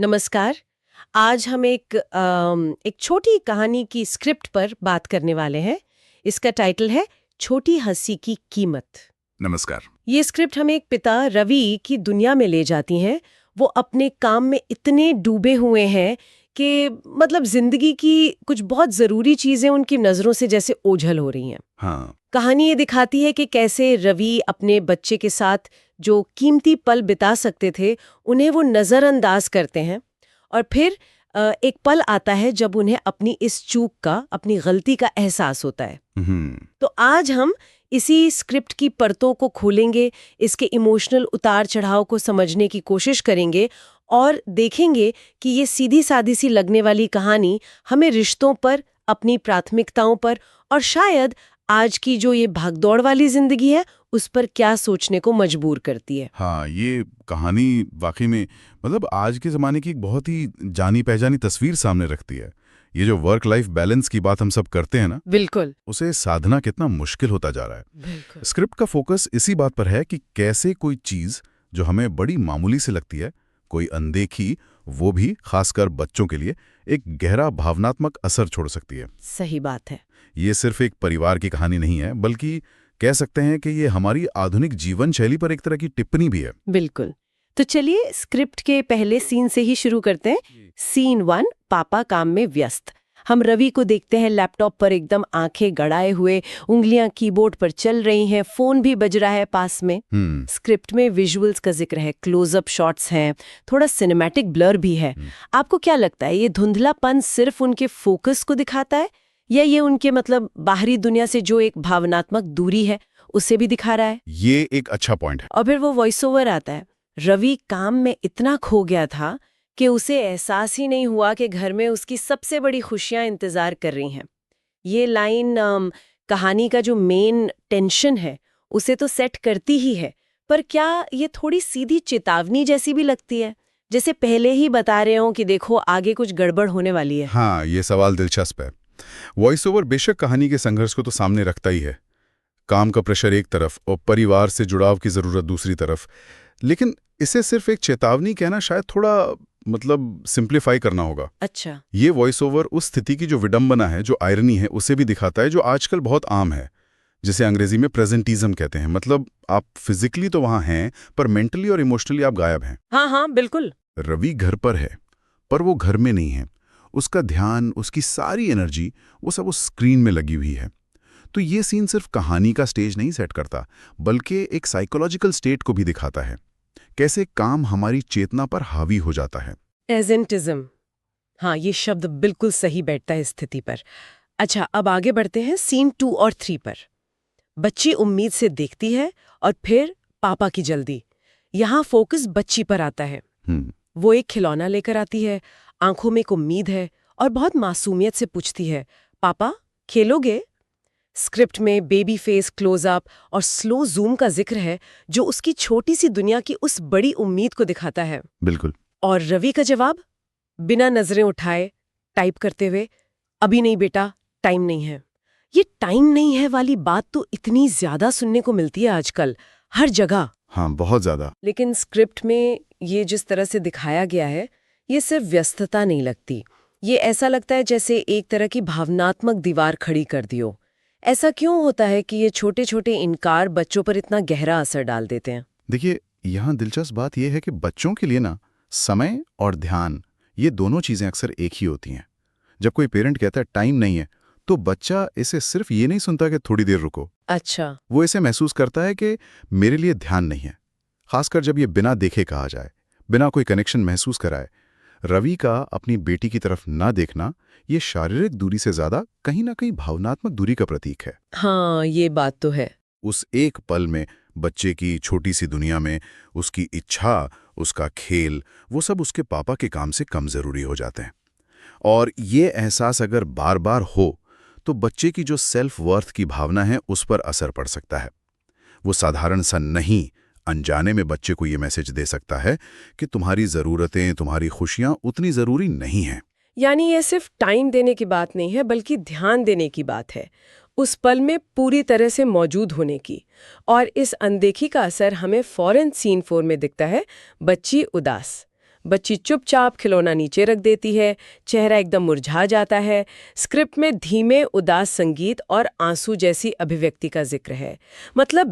नमस्कार। आज हम एक छोटी कहानी की स्क्रिप्ट पर बात करने वाले हैं। इसका टाइटल है छोटी हंसी की कीमत। नमस्कार। ये स्क्रिप्ट हमें एक पिता रवि की दुनिया में ले जाती हैं। वो अपने काम में इतने डूबे हुए हैं कि मतलब जिंदगी की कुछ बहुत जरूरी चीजें उनकी नजरों से जैसे ओझल हो रही हैं। हाँ। कहानी ये दिखाती है कि कैसे रवि अपने बच्चे के साथ जो कीमती पल बिता सकते थे उन्हें वो नज़रअंदाज करते हैं। और फिर एक पल आता है जब उन्हें अपनी इस चूक का, अपनी गलती का एहसास होता है। तो आज हम इसी स्क्रिप्ट की परतों को खोलेंगे, इसके इमोशनल उतार चढ़ाव को समझने की कोशिश करेंगे और देखेंगे कि ये सीधी सादी सी लगने वाली कहानी हमें रिश्तों पर, अपनी प्राथमिकताओं पर और शायद आज की जो ये भागदौड़ वाली जिंदगी है उस पर क्या सोचने को मजबूर करती है। हाँ, ये कहानी वाकई में मतलब आज के ज़माने की एक बहुत ही जानी पहचानी तस्वीर सामने रखती है। ये जो वर्क लाइफ बैलेंस की बात हम सब करते हैं ना, बिल्कुल उसे साधना कितना मुश्किल होता जा रहा है। बिल्कुल। स्क्रिप्ट का फोकस इसी बात पर है कि कैसे कोई चीज़ जो हमें बड़ी मामूली से लगती है, कोई अनदेखी, वो भी खासकर बच्चों के लिए एक गहरा भावनात्मक असर छोड़ सकती है। सही बात है। ये सिर्फ एक परिवार की कहानी नहीं है, बल्कि कह सकते हैं कि ये हमारी आधुनिक जीवन शैली पर एक तरह की टिप्पणी भी है। बिल्कुल। तो चलिए स्क्रिप्ट के पहले सीन से ही शुरू करते हैं। सीन 1, पापा काम में व्यस्त। हम रवि को देखते हैं लैपटॉप पर एकदम आंखें गड़ाए हुए, उंगलियां कीबोर्ड पर चल रही हैं, फोन भी बज रहा है पास में। स्क्रिप्ट में विजुअल्स का जिक्र है, क्लोजअप शॉट्स हैं, थोड़ा सिनेमैटिक ब्लर भी है। आपको क्या लगता है, ये धुंधलापन सिर्फ उनके फोकस को दिखाता है या ये उनके मतलब बाहरी दुनिया से जो एक भावनात्मक दूरी है उसे भी दिखा रहा है? ये एक अच्छा पॉइंट है। और फिर वो वॉइस ओवर आता है, रवि काम में इतना खो गया था कि उसे एहसास ही नहीं हुआ कि घर में उसकी सबसे बड़ी खुशियां इंतजार कर रही हैं। ये लाइन कहानी का जो मेन टेंशन है उसे तो सेट करती ही है, पर क्या ये थोड़ी सीधी चेतावनी जैसी भी लगती है, जैसे पहले ही बता रहे हो कि देखो आगे कुछ गड़बड़ होने वाली है? हाँ, ये सवाल दिलचस्प है। वॉइस ओवर बेशक कहानी के संघर्ष को तो सामने रखता ही है, काम का प्रेशर एक तरफ और परिवार से जुड़ाव की जरूरत दूसरी तरफ, लेकिन इसे सिर्फ एक चेतावनी कहना शायद थोड़ा मतलब सिंप्लीफाई करना होगा। अच्छा। ये वॉइस ओवर उस स्थिति की जो विडंबना है, जो आयरनी है, उसे भी दिखाता है, जो आजकल बहुत आम है, जिसे अंग्रेजी में प्रेजेंटिज्म कहते हैं। मतलब आप फिजिकली तो वहां हैं, पर मेंटली और इमोशनली आप गायब हैं। हाँ हाँ बिल्कुल। रवि घर पर है, पर वो घर में नहीं है। उसका ध्यान, उसकी सारी एनर्जी, वो सब उस स्क्रीन में लगी हुई है। तो ये सीन सिर्फ कहानी का स्टेज नहीं सेट करता, बल्कि एक साइकोलॉजिकल स्टेट को भी दिखाता है, कैसे काम हमारी चेतना पर हावी हो जाता है। एजेंटिज्म, हाँ ये शब्द बिल्कुल सही बैठता है इस स्थिति पर। अच्छा, अब आगे बढ़ते हैं सीन 2 और 3 पर। बच्ची उम्मीद से देखती है और फिर पापा की जल्दी। यहाँ फोकस बच्ची पर आता है। वो एक खिलौना लेकर आती है, आंखों में एक उम्मीद है और बहुत मासूमियत से पूछती है, पापा खेलोगे? स्क्रिप्ट में बेबी फेस क्लोजअप और स्लो जूम का जिक्र है, जो उसकी छोटी सी दुनिया की उस बड़ी उम्मीद को दिखाता है। बिल्कुल। और रवि का जवाब, बिना नजरें उठाए, टाइप करते हुए, अभी नहीं बेटा, टाइम नहीं है। ये टाइम नहीं है वाली बात तो इतनी ज्यादा सुनने को मिलती है आजकल, हर जगह। हाँ, बहुत ज्यादा। लेकिन स्क्रिप्ट में ये जिस तरह से दिखाया गया है, ये सिर्फ व्यस्तता नहीं लगती। ये ऐसा लगता है जैसे एक तरह की भावनात्मक दीवार खड़ी कर दी हो। ऐसा क्यों होता है कि ये छोटे छोटे इनकार बच्चों पर इतना गहरा असर डाल देते हैं? देखिए, यहाँ दिलचस्प बात यह है कि बच्चों के लिए ना समय और ध्यान, ये दोनों चीजें अक्सर एक ही होती हैं। जब कोई पेरेंट कहता है टाइम नहीं है, तो बच्चा इसे सिर्फ ये नहीं सुनता कि थोड़ी देर रुको। अच्छा। वो इसे महसूस करता है कि मेरे लिए ध्यान नहीं है, खासकर जब ये बिना देखे कहा जाए, बिना कोई कनेक्शन महसूस कराए। रवि का अपनी बेटी की तरफ ना देखना, ये शारीरिक दूरी से ज्यादा कहीं ना कहीं भावनात्मक दूरी का प्रतीक है। हाँ, ये बात तो है। उस एक पल में बच्चे की छोटी सी दुनिया में उसकी इच्छा, उसका खेल, वो सब उसके पापा के काम से कम जरूरी हो जाते हैं। और ये एहसास अगर बार बार हो, तो बच्चे की जो सेल्फ वर्थ की भावना है उस पर असर पड़ सकता है। वो साधारण सा नहीं, अनजाने में बच्चे को ये मैसेज दे सकता है कि तुम्हारी ज़रूरतें, तुम्हारी खुशियां उतनी ज़रूरी नहीं हैं। यानी ये सिर्फ टाइम देने की बात नहीं है, बल्कि ध्यान देने की बात है, उस पल में पूरी तरह से मौजूद होने की। और इस अनदेखी का असर हमें फौरन सीन 4 में दिखता है। बच्ची उदास, बच्ची चुपचाप खिलौना नीचे रख देती है, चेहरा एकदम मुरझा जाता है। स्क्रिप्ट में धीमे उदास संगीत और आंसू जैसी अभिव्यक्ति का जिक्र है। मतलब